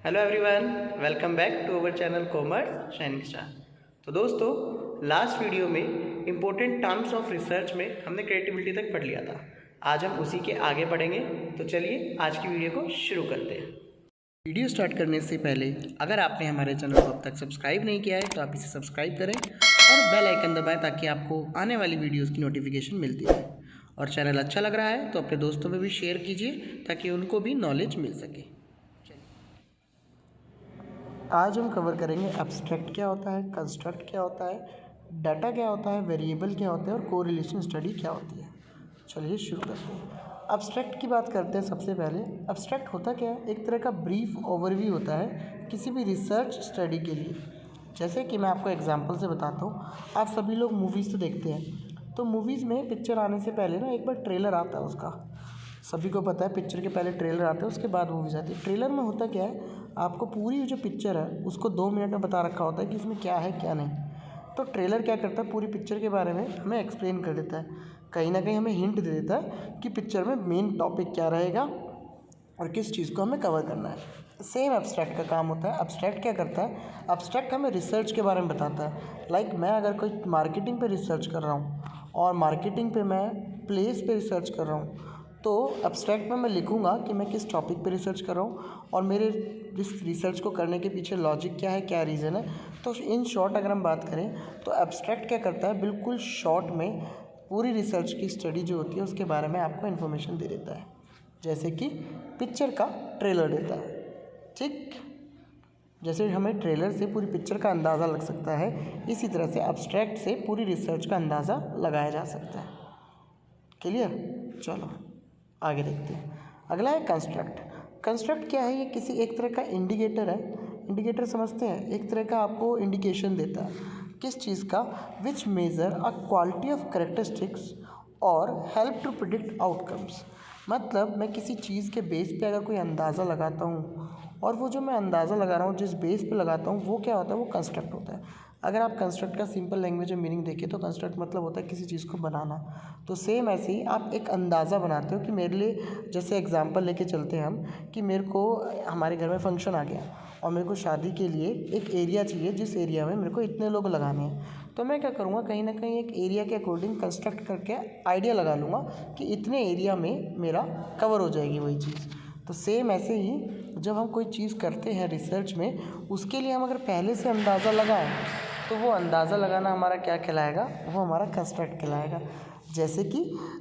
Hello everyone, welcome back to our channel Commerce Shining Star. तो दोस्तों, last video में important terms of research में हमने creativity तक पढ़ लिया था। आज हम उसी के आगे बढ़ेंगे। तो चलिए आज की वीडियो को शुरू करते हैं। वीडियो स्टार्ट करने से पहले अगर आपने हमारे चैनल को अब तक सब्सक्राइब नहीं किया है तो आप इसे सब्सक्राइब करें और बेल आइकन दबाएं ताकि आपको आने वाली वीडियोज़ की नोटिफिकेशन मिलती रहे। और चैनल अच्छा लग रहा है तो अपने दोस्तों में भी शेयर कीजिए ताकि उनको भी नॉलेज मिल सके। आज हम कवर करेंगे एब्स्ट्रैक्ट क्या होता है, कंस्ट्रक्ट क्या होता है, डाटा क्या होता है, वेरिएबल क्या होता है और कोरिलेशन स्टडी क्या होती है। चलिए शुरू करते हैं। एब्स्ट्रैक्ट की बात करते हैं। सबसे पहले एब्स्ट्रैक्ट होता क्या है? एक तरह का ब्रीफ ओवरव्यू होता है किसी भी रिसर्च स्टडी के लिए। जैसे कि मैं आपको एग्जांपल से बताता हूँ। आप सभी लोग मूवीज़ तो देखते हैं, तो मूवीज़ में पिक्चर आने से पहले ना एक बार ट्रेलर आता है उसका। सभी को पता है पिक्चर के पहले ट्रेलर आता है, उसके बाद मूवीज़ आती है। ट्रेलर में होता क्या है, आपको पूरी जो पिक्चर है उसको 2 मिनट में बता रखा होता है कि इसमें क्या है क्या नहीं। तो ट्रेलर क्या करता है, पूरी पिक्चर के बारे में हमें एक्सप्लेन कर देता है, कहीं ना कहीं हमें हिंट दे देता है कि पिक्चर में मेन टॉपिक क्या रहेगा और किस चीज़ को हमें कवर करना है। सेम एब्स्ट्रैक्ट का काम होता है। एब्स्ट्रैक्ट क्या करता है, एब्स्ट्रैक्ट हमें रिसर्च के बारे में बताता है। लाइक मैं अगर कोई मार्केटिंग पे रिसर्च कर रहा हूँ और मार्केटिंग पे मैं प्लेस पे रिसर्च कर रहा हूँ, तो एब्स्ट्रैक्ट में मैं लिखूँगा कि मैं किस टॉपिक पे रिसर्च कर रहा हूँ और मेरे इस रिसर्च को करने के पीछे लॉजिक क्या है, क्या रीज़न है। तो इन शॉर्ट अगर हम बात करें तो एब्स्ट्रैक्ट क्या करता है, बिल्कुल शॉर्ट में पूरी रिसर्च की स्टडी जो होती है उसके बारे में आपको इन्फॉर्मेशन दे देता है, जैसे कि पिक्चर का ट्रेलर देता है। ठीक, जैसे हमें ट्रेलर से पूरी पिक्चर का अंदाज़ा लग सकता है, इसी तरह से एब्स्ट्रैक्ट से पूरी रिसर्च का अंदाज़ा लगाया जा सकता है। क्लियर? चलो आगे देखते हैं। अगला है कंस्ट्रक्ट। कंस्ट्रक्ट क्या है? ये किसी एक तरह का इंडिकेटर है। इंडिकेटर समझते हैं, एक तरह का आपको इंडिकेशन देता है किस चीज़ का, which measure a quality of characteristics और हेल्प टू प्रिडिक्ट आउटकम्स। मतलब मैं किसी चीज़ के बेस पे अगर कोई अंदाज़ा लगाता हूँ और वो जो मैं अंदाज़ा लगा रहा हूँ जिस बेस पे लगाता हूँ वो क्या होता है, वो कंस्ट्रक्ट होता है। अगर आप कंस्ट्रक्ट का सिंपल लैंग्वेज में मीनिंग देखें तो कंस्ट्रक्ट मतलब होता है किसी चीज़ को बनाना। तो सेम ऐसे ही आप एक अंदाज़ा बनाते हो कि मेरे लिए, जैसे एग्जांपल लेके चलते हैं हम, कि मेरे को हमारे घर में फंक्शन आ गया और मेरे को शादी के लिए एक एरिया चाहिए जिस एरिया में मेरे को इतने लोग लगाने हैं। तो मैं क्या करूँगा, कहीं ना कहीं एक एरिया के अकॉर्डिंग कंस्ट्रक्ट करके आइडिया लगा लूँगा कि इतने एरिया में मेरा कवर हो जाएगी वही चीज़। तो सेम ऐसे ही जब हम कोई चीज़ करते हैं रिसर्च में, उसके लिए हम अगर पहले से अंदाज़ा लगाएं तो वो अंदाज़ा लगाना हमारा क्या कहलाएगा, वो हमारा कंस्ट्रक्ट कहलाएगा। जैसे कि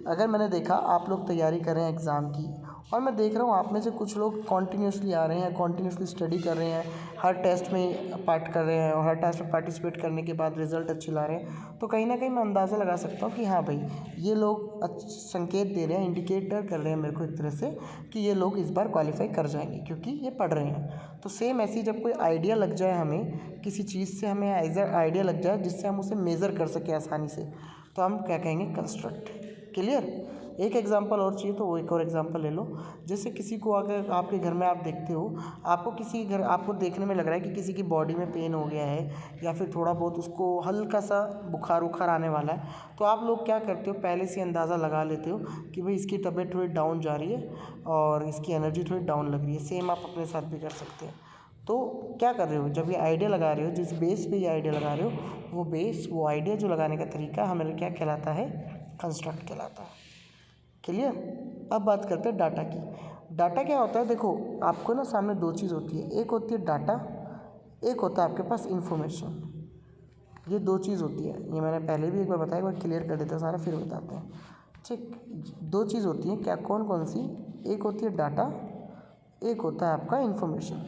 अगर मैंने देखा आप लोग तैयारी कर रहे हैं एग्ज़ाम की और मैं देख रहा हूँ आप में से कुछ लोग कॉन्टीन्यूसली आ रहे हैं, कॉन्टीन्यूसली स्टडी कर रहे हैं, हर टेस्ट में पार्ट कर रहे हैं और हर टेस्ट में पार्टिसिपेट करने के बाद रिजल्ट अच्छे ला रहे हैं, तो कहीं ना कहीं मैं अंदाज़ा लगा सकता हूँ कि हाँ भाई ये लोग संकेत दे रहे हैं, इंडिकेटर कर रहे हैं मेरे को एक तरह से कि ये लोग इस बार क्वालिफाई कर जाएंगे क्योंकि ये पढ़ रहे हैं। तो सेम ऐसे ही जब कोई आइडिया लग जाए, हमें किसी चीज़ से हमें आइडिया लग जाए जिससे हम उसे मेज़र कर सकें आसानी से, तो हम क्या कहेंगे, कंस्ट्रक्ट। क्लियर? एक एग्जांपल और चाहिए तो वो एक और एग्जांपल ले लो। जैसे किसी को अगर आपके घर में आप देखते हो, आपको देखने में लग रहा है कि किसी की बॉडी में पेन हो गया है या फिर थोड़ा बहुत उसको हल्का सा बुखार उखार आने वाला है, तो आप लोग क्या करते हो, पहले से अंदाज़ा लगा लेते हो कि भाई इसकी तबीयत थोड़ी डाउन जा रही है और इसकी एनर्जी थोड़ी डाउन लग रही है। सेम आप अपने साथ भी कर सकते हैं। तो क्या कर रहे हो, जब ये आइडिया लगा रहे हो, जिस बेस पे ये आइडिया लगा रहे हो, वो बेस, वो आइडिया जो लगाने का तरीका हमें क्या कहलाता है, कंस्ट्रक्ट कहलाता है। क्लियर? अब बात करते हैं डाटा की। डाटा क्या होता है? देखो आपको ना सामने दो चीज़ होती है, एक होती है डाटा, एक होता है आपके पास इंफॉर्मेशन। ये दो चीज़ होती है, ये मैंने पहले भी एक बार बताया, एक बार क्लियर कर देते हैं सारा फिर बताते हैं। ठीक, दो चीज़ होती है, क्या, कौन कौन सी? एक होती है डाटा, एक होता है आपका इंफॉर्मेशन।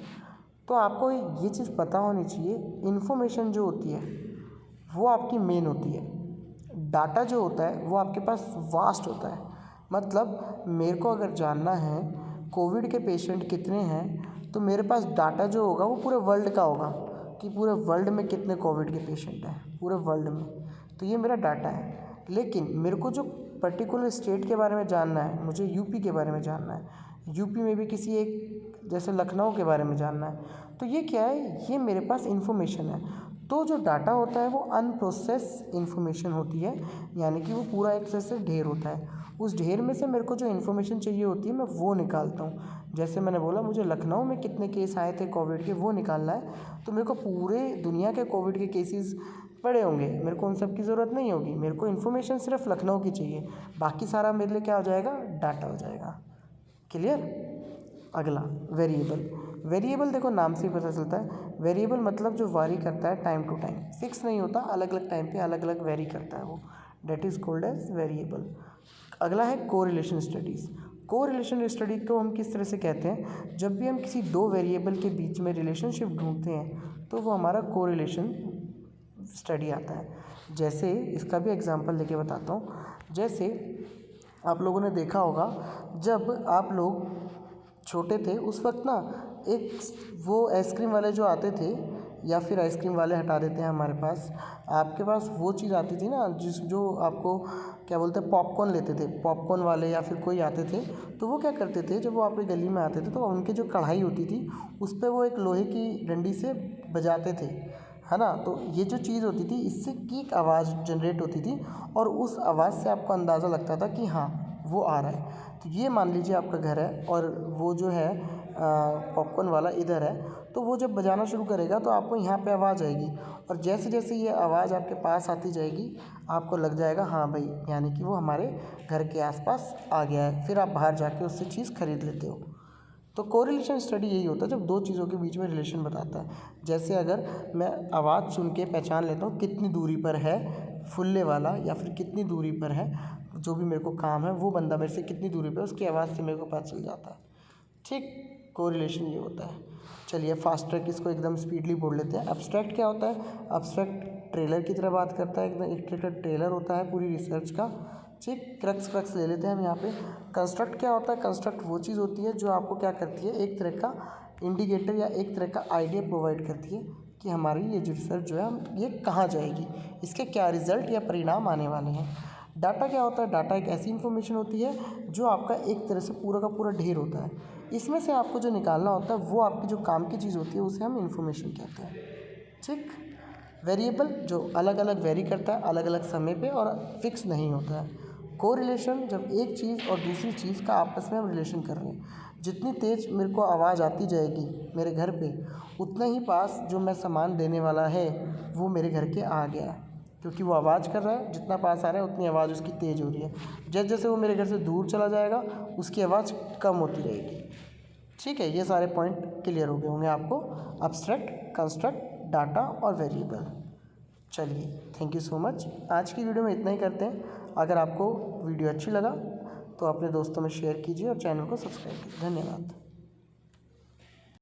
तो आपको ये चीज़ पता होनी चाहिए, इन्फॉर्मेशन जो होती है वो आपकी मेन होती है, डाटा जो होता है वो आपके पास वास्ट होता है। मतलब मेरे को अगर जानना है कोविड के पेशेंट कितने हैं, तो मेरे पास डाटा जो होगा वो पूरे वर्ल्ड का होगा कि पूरे वर्ल्ड में कितने कोविड के पेशेंट हैं, पूरे वर्ल्ड में। तो ये मेरा डाटा है। लेकिन मेरे को जो पर्टिकुलर स्टेट के बारे में जानना है, मुझे यूपी के बारे में जानना है, यूपी में भी किसी एक जैसे लखनऊ के बारे में जानना है, तो ये क्या है, ये मेरे पास इन्फॉर्मेशन है। तो जो डाटा होता है वो अनप्रोसेस इन्फॉर्मेशन होती है, यानी कि वो पूरा एक तरह से ढेर होता है। उस ढेर में से मेरे को जो इन्फॉर्मेशन चाहिए होती है मैं वो निकालता हूँ। जैसे मैंने बोला मुझे लखनऊ में कितने केस आए थे कोविड के वो निकालना है, तो मेरे को पूरे दुनिया के कोविड के केसेस पड़े होंगे, मेरे को उन सब की ज़रूरत नहीं होगी। मेरे को इन्फॉर्मेशन सिर्फ लखनऊ की चाहिए, बाकी सारा मेरे लिए क्या हो जाएगा, डाटा हो जाएगा। क्लियर। अगला वेरिएबल। वेरिएबल देखो नाम से ही पता चलता है, वेरिएबल मतलब जो वारी करता है टाइम टू टाइम, फिक्स नहीं होता, अलग अलग टाइम पे अलग अलग वेरी करता है वो, that is called as variable. अगला है कोरिलेशन स्टडीज़। कोरिलेशन स्टडी को हम किस तरह से कहते हैं, जब भी हम किसी दो वेरिएबल के बीच में रिलेशनशिप ढूंढते हैं तो वो हमारा कोरिलेशन स्टडी आता है। जैसे इसका भी एग्जांपल लेके बताता हूँ। जैसे आप लोगों ने देखा होगा जब आप लोग छोटे थे उस वक्त ना एक वो आइसक्रीम वाले जो आते थे, या फिर आइसक्रीम वाले हटा देते हैं हमारे पास, आपके पास वो चीज़ आती थी ना जो आपको क्या बोलते हैं, पॉपकॉर्न लेते थे, पॉपकॉर्न वाले या फिर कोई आते थे, तो वो क्या करते थे जब वो आपके गली में आते थे तो उनकी जो कढ़ाई होती थी उस पर वो एक लोहे की डंडी से बजाते थे, है ना। तो ये जो चीज़ होती थी इससे की एक आवाज़ जनरेट होती थी और उस आवाज़ से आपको अंदाज़ा लगता था कि हाँ वो आ रहा है। तो ये मान लीजिए आपका घर है और वो जो है पॉपकॉर्न वाला इधर है, तो वो जब बजाना शुरू करेगा तो आपको यहाँ पे आवाज़ आएगी, और जैसे जैसे ये आवाज़ आपके पास आती जाएगी आपको लग जाएगा हाँ भाई, यानी कि वो हमारे घर के आसपास आ गया है, फिर आप बाहर जाके उससे चीज़ खरीद लेते हो। तो कोरिलेशन स्टडी यही होता है जब दो चीज़ों के बीच में रिलेशन बताता है। जैसे अगर मैं आवाज़ सुन के पहचान लेता हूँ कितनी दूरी पर है फुल्ले वाला, या फिर कितनी दूरी पर है जो भी मेरे को काम है वो बंदा मेरे से कितनी दूरी पर है, उसकी आवाज़ से मेरे को पता चल जाता है। ठीक, कोरिलेशन ये होता है। चलिए फास्ट ट्रैक इसको एकदम स्पीडली बोल लेते हैं। एब्स्ट्रैक्ट क्या होता है, एब्स्ट्रैक्ट ट्रेलर की तरह बात करता है, एकदम एक तरह का ट्रेलर होता है पूरी रिसर्च का। ठीक, क्रक्स ले लेते हैं हम यहाँ पे। कंस्ट्रक्ट क्या होता है, कंस्ट्रक्ट वो चीज़ होती है जो आपको क्या करती है, एक तरह का इंडिकेटर या एक तरह का आइडिया प्रोवाइड करती है कि हमारी ये जो रिसर्च जो है ये कहाँ जाएगी, इसके क्या रिजल्ट या परिणाम आने वाले हैं। डाटा क्या होता है, डाटा एक ऐसी इन्फॉर्मेशन होती है जो आपका एक तरह से पूरा का पूरा ढेर होता है, इसमें से आपको जो निकालना होता है वो आपकी जो काम की चीज़ होती है उसे हम इन्फॉर्मेशन कहते हैं। ठीक। वेरिएबल जो अलग अलग वेरी करता है अलग अलग समय पे और फिक्स नहीं होता है। कोरिलेशन जब एक चीज़ और दूसरी चीज़ का आपस में हम रिलेशन कर रहे हैं, जितनी तेज़ मेरे को आवाज़ आती जाएगी मेरे घर पे, उतना ही पास जो मैं सामान देने वाला है वो मेरे घर के आ गया, क्योंकि वो आवाज़ कर रहा है, जितना पास आ रहा है उतनी आवाज़ उसकी तेज़ हो रही है। जैसे जैसे वो मेरे घर से दूर चला जाएगा उसकी आवाज़ कम होती रहेगी। ठीक है, ये सारे पॉइंट क्लियर हो गए होंगे आपको, एब्स्ट्रैक्ट, कंस्ट्रक्ट, डाटा और वेरिएबल। चलिए थैंक यू सो मच, आज की वीडियो में इतना ही करते हैं। अगर आपको वीडियो अच्छी लगा तो अपने दोस्तों में शेयर कीजिए और चैनल को सब्सक्राइब कीजिए। धन्यवाद।